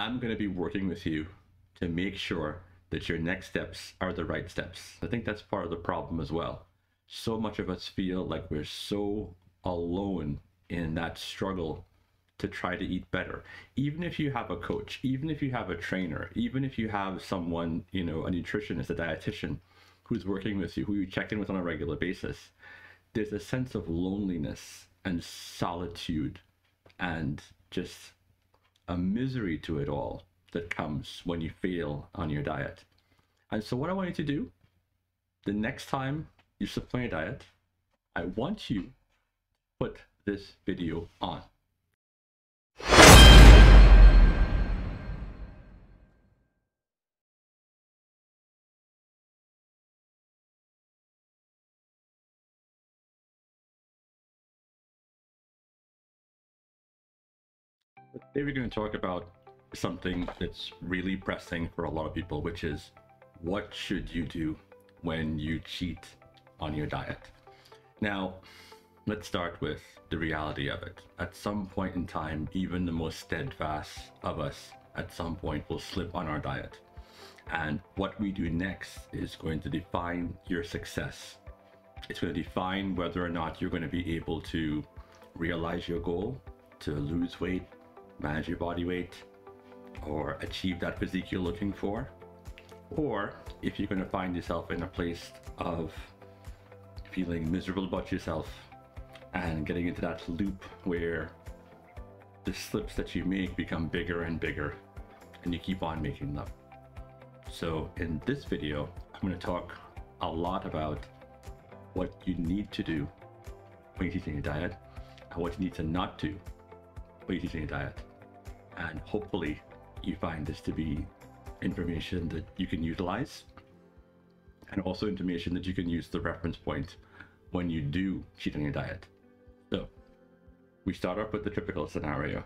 I'm going to be working with you to make sure that your next steps are the right steps. I think that's part of the problem as well. So much of us feel like we're so alone in that struggle to try to eat better. Even if you have a coach, even if you have a trainer, even if you have someone, a nutritionist, a dietitian who's working with you, who you check in with on a regular basis, there's a sense of loneliness and solitude and just a misery to it all that comes when you fail on your diet. And so what I want you to do, the next time you slip on your diet, I want you to put this video on. Today we're going to talk about something that's really pressing for a lot of people, which is what should you do when you cheat on your diet? Now, let's start with the reality of it. At some point in time, even the most steadfast of us at some point will slip on our diet. And what we do next is going to define your success. It's going to define whether or not you're going to be able to realize your goal, to lose weight, manage your body weight, or achieve that physique you're looking for, or if you're going to find yourself in a place of feeling miserable about yourself and getting into that loop where the slips that you make become bigger and bigger and you keep on making them. So in this video, I'm going to talk a lot about what you need to do when you're teaching your diet and what you need to not do when you're teaching your diet. And hopefully you find this to be information that you can utilize, and also information that you can use the reference point when you do cheat on your diet. So we start off with the typical scenario.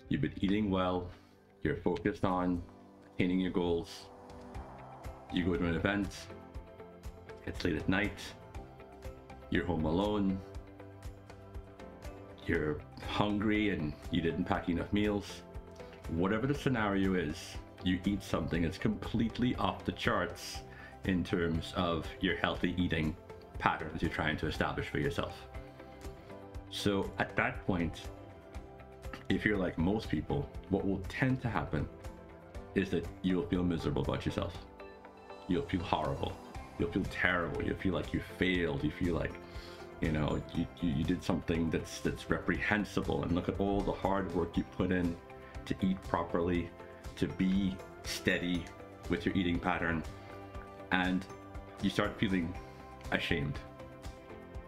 You've been eating well, you're focused on attaining your goals, you go to an event, it's late at night, you're home alone, you're hungry and you didn't pack enough meals. Whatever the scenario is, you eat something that's completely off the charts in terms of your healthy eating patterns you're trying to establish for yourself. So at that point, if you're like most people, what will tend to happen is that you'll feel miserable about yourself. You'll feel horrible. You'll feel terrible. You'll feel like you failed. You feel like you did something that's reprehensible, and look at all the hard work you put in to eat properly, to be steady with your eating pattern, and you start feeling ashamed.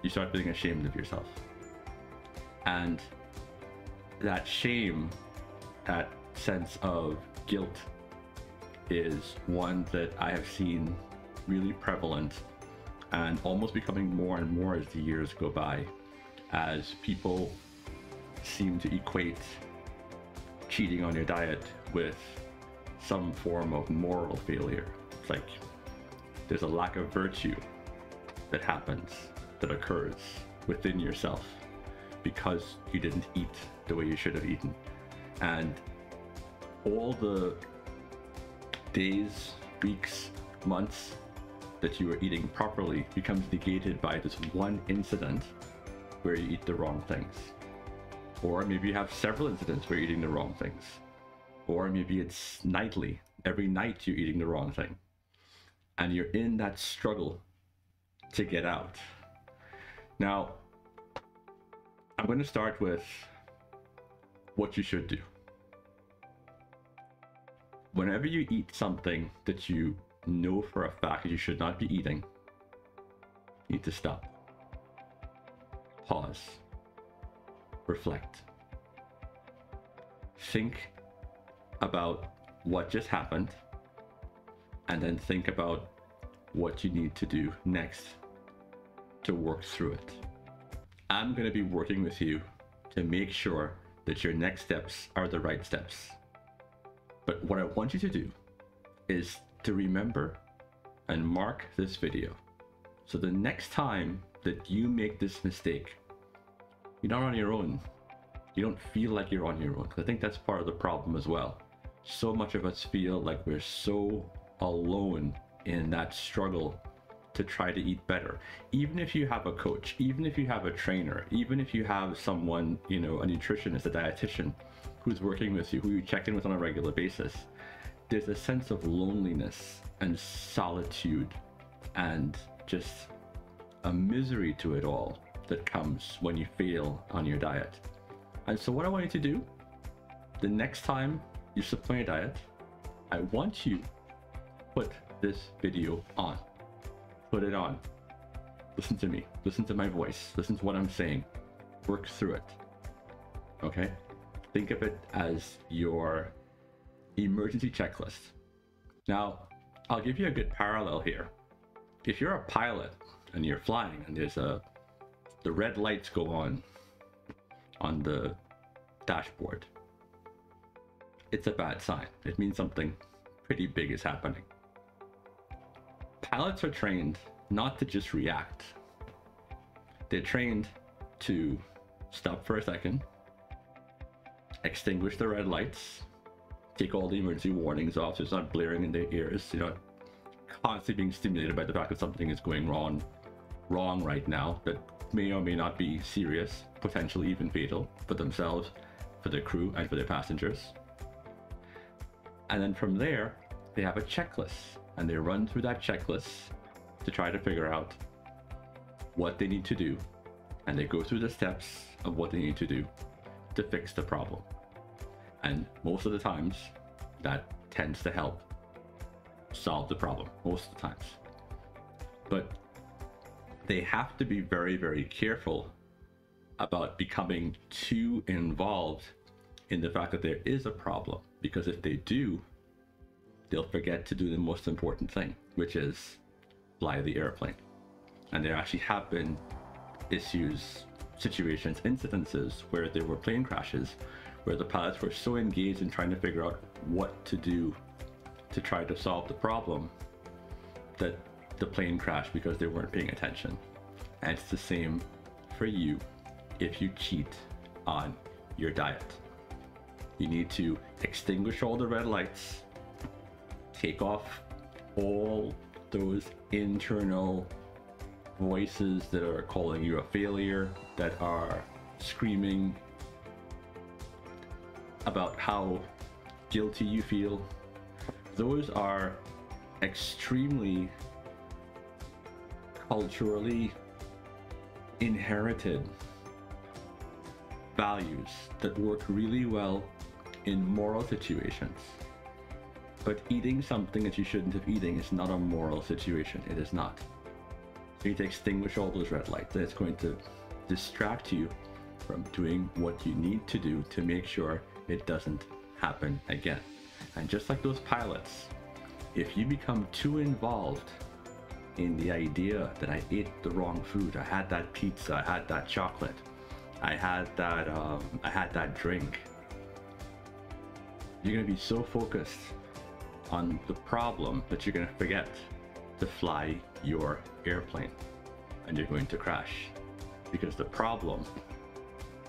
You start feeling ashamed of yourself. And that shame, that sense of guilt, is one that I have seen really prevalent and almost becoming more and more as the years go by, as people seem to equate cheating on your diet with some form of moral failure. It's like there's a lack of virtue that happens, that occurs within yourself because you didn't eat the way you should have eaten. And all the days, weeks, months that you are eating properly becomes negated by this one incident where you eat the wrong things. Or maybe you have several incidents where you're eating the wrong things. Or maybe it's nightly. Every night you're eating the wrong thing. And you're in that struggle to get out. Now, I'm going to start with what you should do. Whenever you eat something that you know for a fact that you should not be eating, you need to stop. Pause. Reflect. Think about what just happened, and then think about what you need to do next to work through it. I'm going to be working with you to make sure that your next steps are the right steps. But what I want you to do is to remember and mark this video. So the next time that you make this mistake, you're not on your own. You don't feel like you're on your own. I think that's part of the problem as well. So much of us feel like we're so alone in that struggle to try to eat better. Even if you have a coach, even if you have a trainer, even if you have someone, you know, a nutritionist, a dietitian who's working with you, who you check in with on a regular basis, there's a sense of loneliness and solitude and just a misery to it all that comes when you fail on your diet. And so what I want you to do, the next time you slip on your diet, I want you to put this video on. Put it on. Listen to me. Listen to my voice. Listen to what I'm saying. Work through it. Okay? Think of it as your emergency checklist. Now, I'll give you a good parallel here. If you're a pilot and you're flying and there's the red lights go on the dashboard, it's a bad sign. It means something pretty big is happening. Pilots are trained not to just react. They're trained to stop for a second, extinguish the red lights, take all the emergency warnings off so it's not blaring in their ears. You're not constantly being stimulated by the fact that something is going wrong right now that may or may not be serious, potentially even fatal for themselves, for their crew, and for their passengers. And then from there, they have a checklist, and they run through that checklist to try to figure out what they need to do, and they go through the steps of what they need to do to fix the problem. And most of the times, that tends to help solve the problem, most of the times. But they have to be very, very careful about becoming too involved in the fact that there is a problem, because if they do, they'll forget to do the most important thing, which is fly the airplane. And there actually have been issues, situations, incidences where there were plane crashes where the pilots were so engaged in trying to figure out what to do to try to solve the problem that the plane crashed because they weren't paying attention. And it's the same for you if you cheat on your diet. You need to extinguish all the red lights, take off all those internal voices that are calling you a failure, that are screaming about how guilty you feel. Those are extremely culturally inherited values that work really well in moral situations. But eating something that you shouldn't have eaten is not a moral situation. It is not. So you need to extinguish all those red lights. It's going to distract you from doing what you need to do to make sure it doesn't happen again. And just like those pilots, if you become too involved in the idea that I ate the wrong food, I had that pizza, I had that chocolate, I had that drink, you're going to be so focused on the problem that you're going to forget to fly your airplane, and you're going to crash, because the problem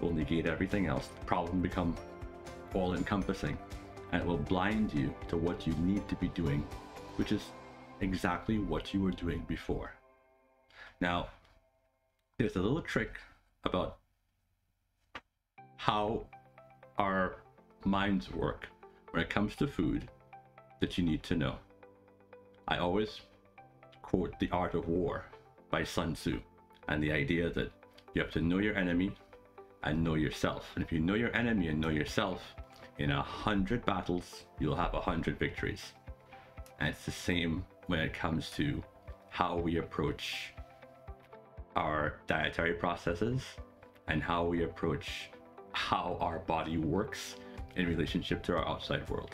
will negate everything else. The problem will become all-encompassing, and it will blind you to what you need to be doing, which is exactly what you were doing before. Now, there's a little trick about how our minds work when it comes to food that you need to know. I always quote The Art of War by Sun Tzu, and the idea that you have to know your enemy and know yourself. And if you know your enemy and know yourself, in 100 battles, you'll have 100 victories. And it's the same when it comes to how we approach our dietary processes and how we approach how our body works in relationship to our outside world.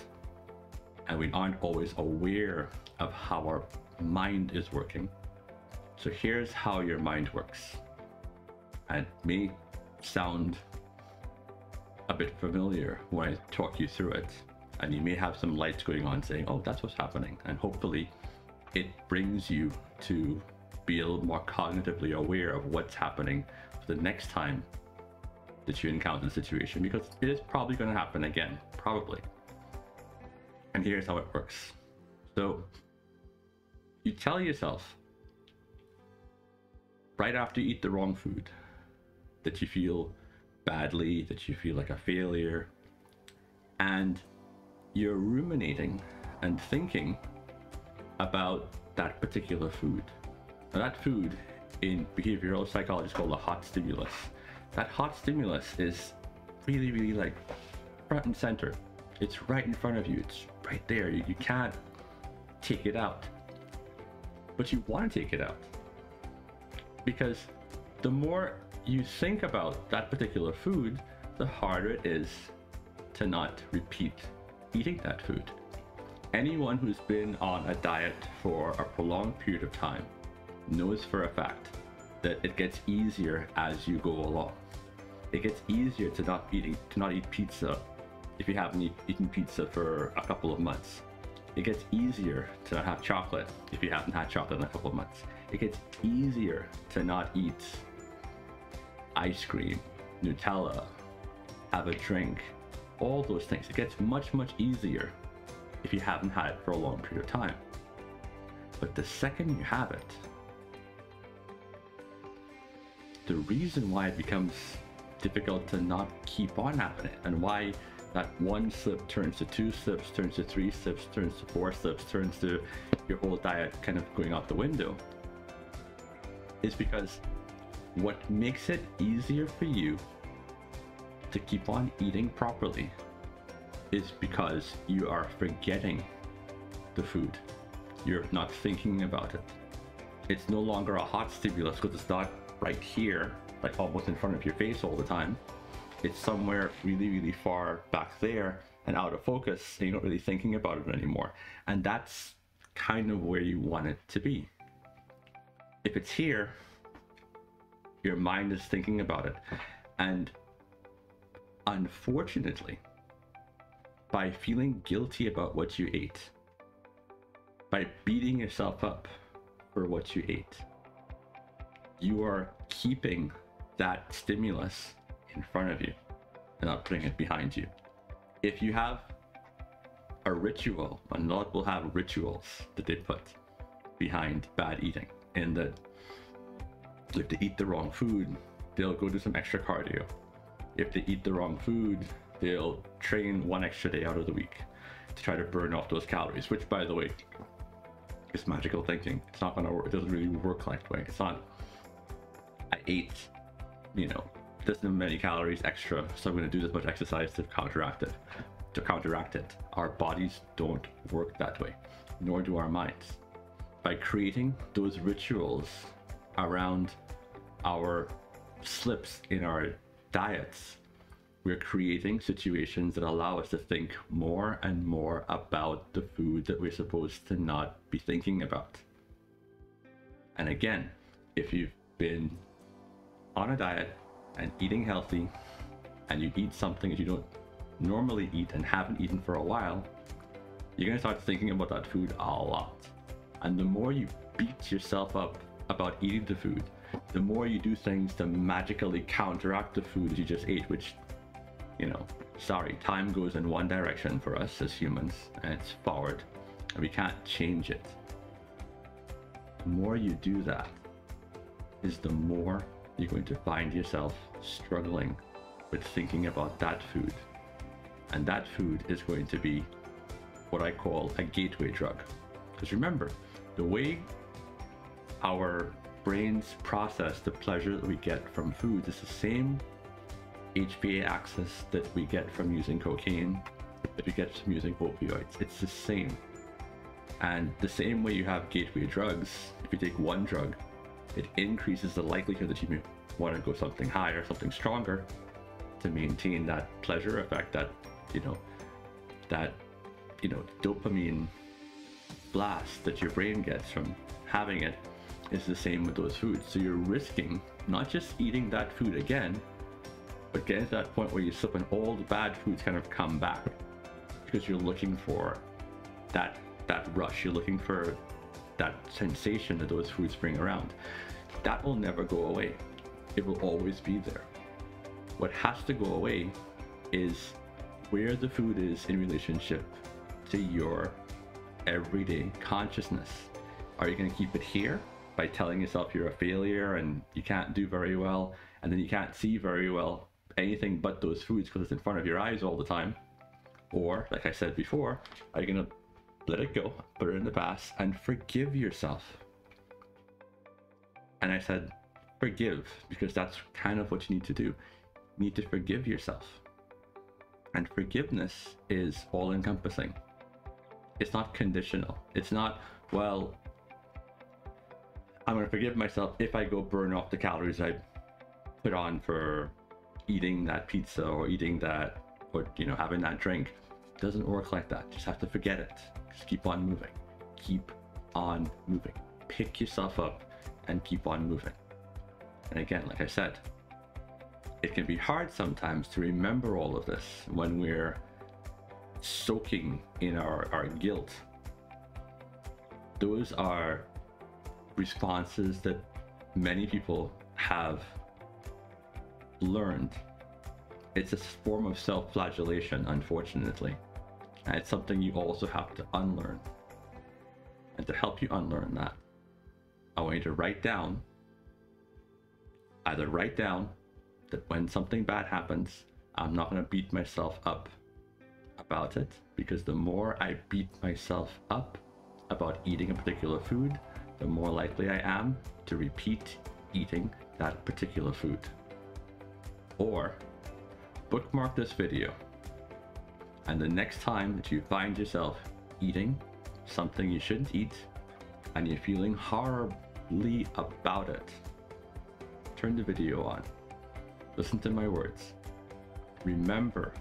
And we aren't always aware of how our mind is working. So here's how your mind works. And it may sound a bit familiar when I talk you through it, and you may have some lights going on saying, oh, that's what's happening. And hopefully it brings you to be a little more cognitively aware of what's happening for the next time that you encounter the situation, because it is probably going to happen again, probably. And here's how it works. So you tell yourself right after you eat the wrong food that you feel badly, that you feel like a failure, and you're ruminating and thinking about that particular food. Now, that food in behavioral psychology is called a hot stimulus. That hot stimulus is really, really like front and center. It's right in front of you. It's right there. You can't take it out. But you want to take it out. Because the more you think about that particular food, the harder it is to not repeat eating that food. Anyone who's been on a diet for a prolonged period of time knows for a fact that it gets easier as you go along. It gets easier to not eat pizza if you haven't eaten pizza for a couple of months. It gets easier to not have chocolate if you haven't had chocolate in a couple of months. It gets easier to not eat ice cream, Nutella, have a drink, all those things. It gets much, much easier if you haven't had it for a long period of time. But the second you have it, the reason why it becomes difficult to not keep on having it, and why that one sip turns to 2 sips, turns to 3 sips, turns to 4 sips, turns to your whole diet kind of going out the window, is because what makes it easier for you to keep on eating properly is because you are forgetting the food. You're not thinking about it. It's no longer a hot stimulus because it's not right here, like almost in front of your face all the time. It's somewhere really, really far back there and out of focus, and you're not really thinking about it anymore. And that's kind of where you want it to be. If it's here, your mind is thinking about it. And unfortunately, by feeling guilty about what you ate, by beating yourself up for what you ate, you are keeping that stimulus in front of you and not putting it behind you. If you have a ritual, a lot will have rituals that they put behind bad eating, in that if they eat the wrong food, they'll go do some extra cardio. If they eat the wrong food, they'll train 1 extra day out of the week to try to burn off those calories, which, by the way, is magical thinking. It's not gonna work. It doesn't really work that way. It's not, I ate, this many calories extra, so I'm going to do this much exercise to counteract it. Our bodies don't work that way, nor do our minds. By creating those rituals around our slips in our diets, we're creating situations that allow us to think more and more about the food that we're supposed to not be thinking about. And again, if you've been on a diet and eating healthy, and you eat something that you don't normally eat and haven't eaten for a while, you're going to start thinking about that food a lot. And the more you beat yourself up about eating the food, the more you do things to magically counteract the food that you just ate, which, sorry, time goes in one direction for us as humans, and it's forward, and we can't change it. The more you do that, is the more you're going to find yourself struggling with thinking about that food. And that food is going to be what I call a gateway drug. Because remember, the way our brains process the pleasure that we get from food is the same HPA axis that we get from using cocaine, that we get from using opioids. It's the same. And the same way you have gateway drugs, if you take one drug, it increases the likelihood that you may want to go something higher, something stronger, to maintain that pleasure effect, that dopamine blast that your brain gets from having it. Is the same with those foods. So you're risking not just eating that food again, but getting to that point where you slip and all the bad foods kind of come back, because you're looking for that rush. You're looking for that sensation that those foods bring around. That will never go away. It will always be there. What has to go away is where the food is in relationship to your everyday consciousness. Are you going to keep it here by telling yourself you're a failure and you can't do very well, and then you can't see very well anything but those foods because it's in front of your eyes all the time? Or, like I said before, are you going to let it go, put it in the past, and forgive yourself? And I said forgive because that's kind of what you need to do. You need to forgive yourself. And forgiveness is all-encompassing. It's not conditional. It's not, well, I'm going to forgive myself if I go burn off the calories I put on for eating that pizza or eating that, or having that drink. It doesn't work like that. Just have to forget it. Just keep on moving. Keep on moving. Pick yourself up and keep on moving. And again, like I said, it can be hard sometimes to remember all of this when we're soaking in our guilt. Those are responses that many people have learned. It's a form of self-flagellation, unfortunately. And it's something you also have to unlearn. And to help you unlearn that, I want you to write down that when something bad happens, I'm not going to beat myself up about it, because the more I beat myself up about eating a particular food, the more likely I am to repeat eating that particular food. Or bookmark this video, and the next time that you find yourself eating something you shouldn't eat and you're feeling horribly about it, turn the video on, listen to my words, remember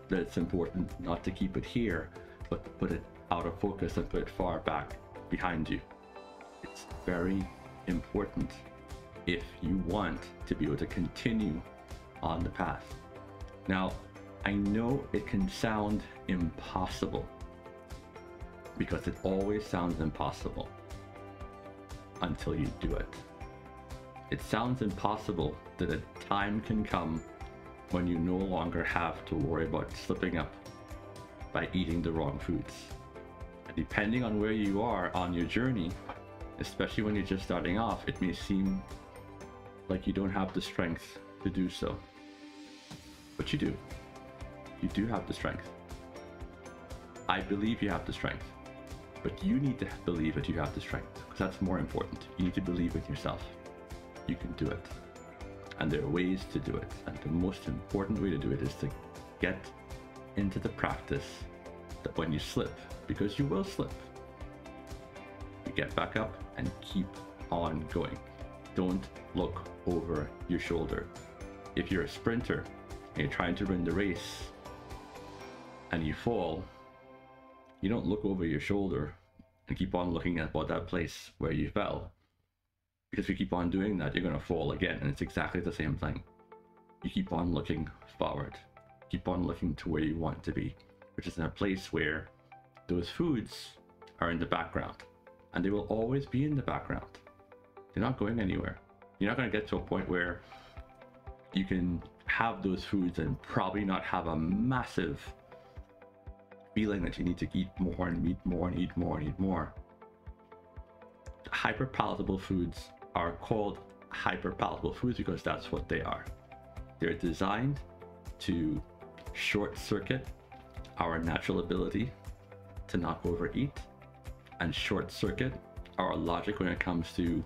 that it's important not to keep it here, but to put it out of focus and put it far back behind you. It's very important if you want to be able to continue on the path. Now, I know it can sound impossible, because it always sounds impossible until you do it. It sounds impossible that a time can come when you no longer have to worry about slipping up by eating the wrong foods. And depending on where you are on your journey, especially when you're just starting off, it may seem like you don't have the strength to do so. But you do. You do have the strength. I believe you have the strength. But you need to believe that you have the strength, because that's more important. You need to believe in yourself. You can do it. And there are ways to do it. And the most important way to do it is to get into the practice that when you slip, because you will slip, you get back up and keep on going. Don't look over your shoulder. If you're a sprinter and you're trying to win the race and you fall, you don't look over your shoulder and keep on looking at that place where you fell. Because if you keep on doing that, you're going to fall again, and it's exactly the same thing. You keep on looking forward. Keep on looking to where you want to be, which is in a place where those foods are in the background, and they will always be in the background. They're not going anywhere. You're not going to get to a point where you can have those foods and probably not have a massive feeling that you need to eat more and eat more and eat more and eat more. Hyperpalatable foods are called hyperpalatable foods because that's what they are. They're designed to short circuit our natural ability to not overeat and short circuit our logic when it comes to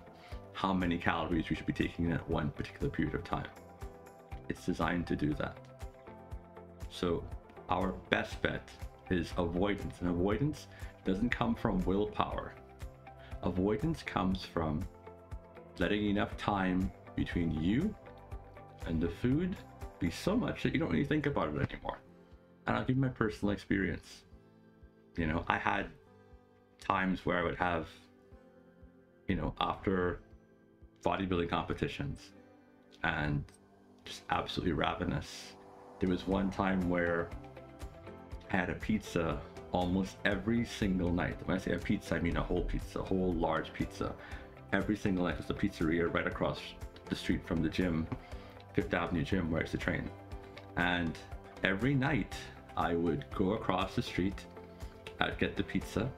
how many calories we should be taking at one particular period of time. It's designed to do that. So our best bet is avoidance, and avoidance doesn't come from willpower. Avoidance comes from letting enough time between you and the food be so much that you don't really think about it anymore. And I'll give you my personal experience. I had times where I would have, after bodybuilding competitions and just absolutely ravenous. There was one time where I had a pizza almost every single night. When I say a pizza, I mean a whole pizza, a whole large pizza. Every single night. There's a pizzeria right across the street from the gym, Fifth Avenue gym where I used to train. And every night I would go across the street I'd get the pizza,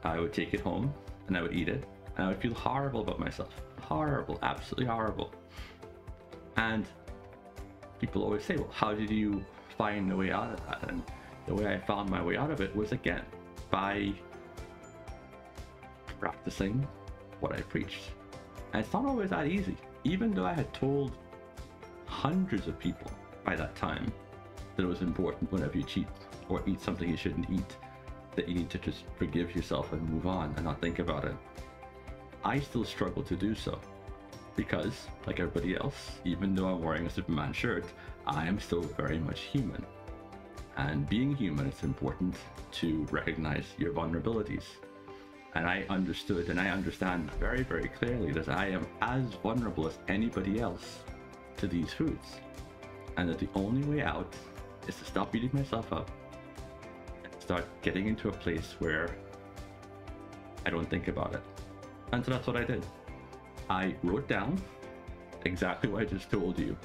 I would take it home, and I would eat it, and I would feel horrible about myself. Horrible, absolutely horrible. And people always say, well, how did you find a way out of that? And the way I found my way out of it was, again, by practicing what I preached. And it's not always that easy. Even though I had told hundreds of people by that time that it was important whenever you cheat or eat something you shouldn't eat, that you need to just forgive yourself and move on and not think about it, I still struggle to do so. Because, like everybody else, even though I'm wearing a Superman shirt, I am still very much human. And being human, it's important to recognize your vulnerabilities. And I understood, and I understand very, very clearly that I am as vulnerable as anybody else to these foods. And that the only way out is to stop beating myself up and start getting into a place where I don't think about it. And so that's what I did. I wrote down exactly what I just told you.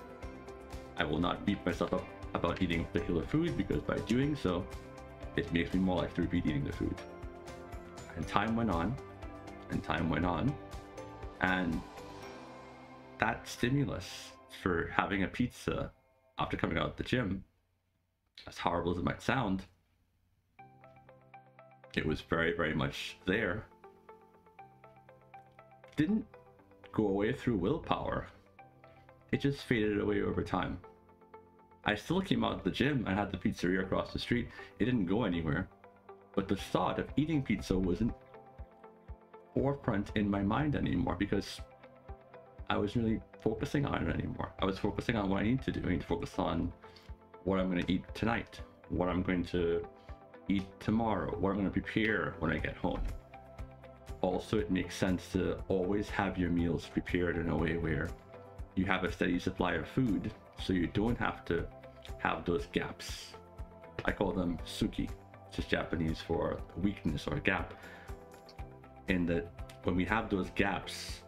I will not beat myself up about eating a particular food, because by doing so, it makes me more likely to repeat eating the food. And time went on, and time went on, and that stimulus for having a pizza after coming out of the gym, as horrible as it might sound, it was very, very much there. Didn't go away through willpower. It just faded away over time. I still came out of the gym and had the pizzeria across the street. It didn't go anywhere. But the thought of eating pizza wasn't forefront in my mind anymore, because I wasn't really focusing on it anymore. I was focusing on what I need to do. I need to focus on what I'm going to eat tonight, what I'm going to eat tomorrow, what I'm going to prepare when I get home. Also, it makes sense to always have your meals prepared in a way where you have a steady supply of food, so you don't have to have those gaps. I call them suki, which is Japanese for weakness or gap. In that, when we have those gaps,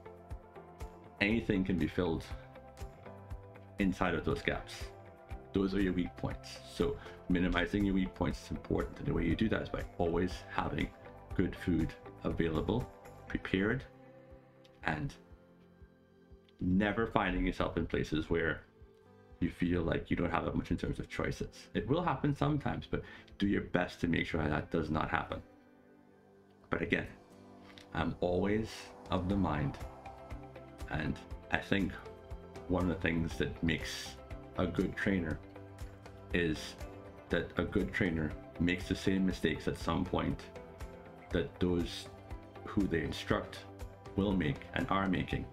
anything can be filled inside of those gaps. Those are your weak points. So minimizing your weak points is important, and the way you do that is by always having good food available, prepared, and never finding yourself in places where you feel like you don't have that much in terms of choices. It will happen sometimes, but do your best to make sure that does not happen. But again, I'm always of the mind, and I think one of the things that makes a good trainer is that a good trainer makes the same mistakes at some point that those who they instruct will make and are making,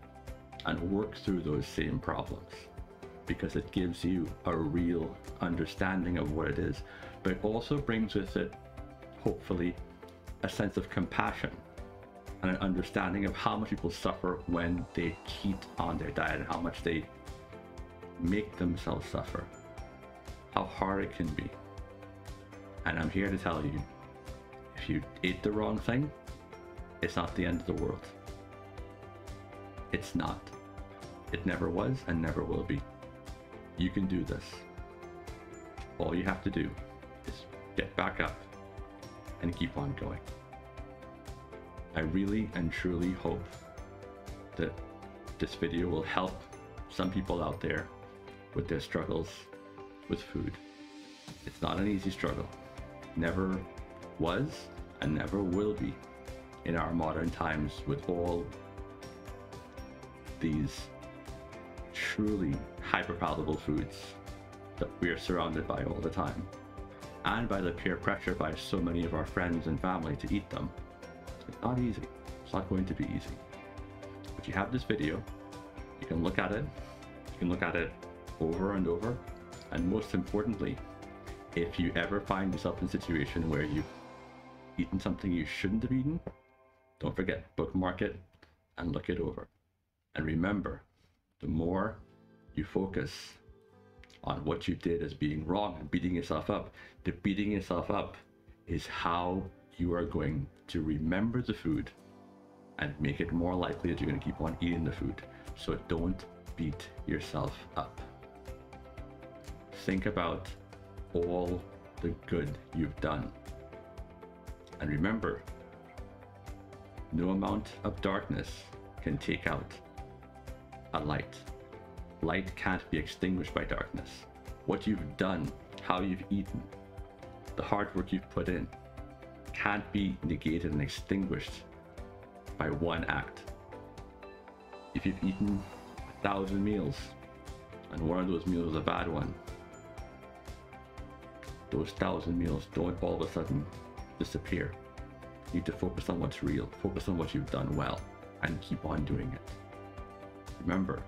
and work through those same problems, because it gives you a real understanding of what it is, but it also brings with it, hopefully, a sense of compassion and an understanding of how much people suffer when they cheat on their diet, and how much they make themselves suffer, how hard it can be. And I'm here to tell you, if you ate the wrong thing, it's not the end of the world. It's not. It never was and never will be. You can do this. All you have to do is get back up and keep on going. I really and truly hope that this video will help some people out there with their struggles with food. It's not an easy struggle. Never was and never will be in our modern times, with all these truly hyper-palatable foods that we are surrounded by all the time, and by the peer pressure by so many of our friends and family to eat them. It's not easy. It's not going to be easy. But you have this video, you can look at it, you can look at it over and over, and most importantly, if you ever find yourself in a situation where you've eaten something you shouldn't have eaten, don't forget, bookmark it and look it over. And remember, the more you focus on what you did as being wrong and beating yourself up, the beating yourself up is how you are going to remember the food and make it more likely that you're going to keep on eating the food. So don't beat yourself up. Think about all the good you've done. And remember, no amount of darkness can take out a light. Light can't be extinguished by darkness. What you've done, how you've eaten, the hard work you've put in, can't be negated and extinguished by one act. If you've eaten 1,000 meals and one of those meals is a bad one, those 1,000 meals don't all of a sudden disappear. You need to focus on what's real, focus on what you've done well, and keep on doing it. Remember,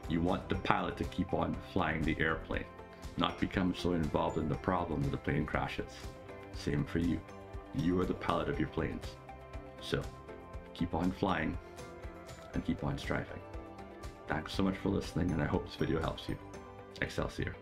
you want the pilot to keep on flying the airplane, not become so involved in the problem that the plane crashes. Same for you. You are the pilot of your planes. So, keep on flying and keep on striving. Thanks so much for listening, and I hope this video helps you. Excelsior.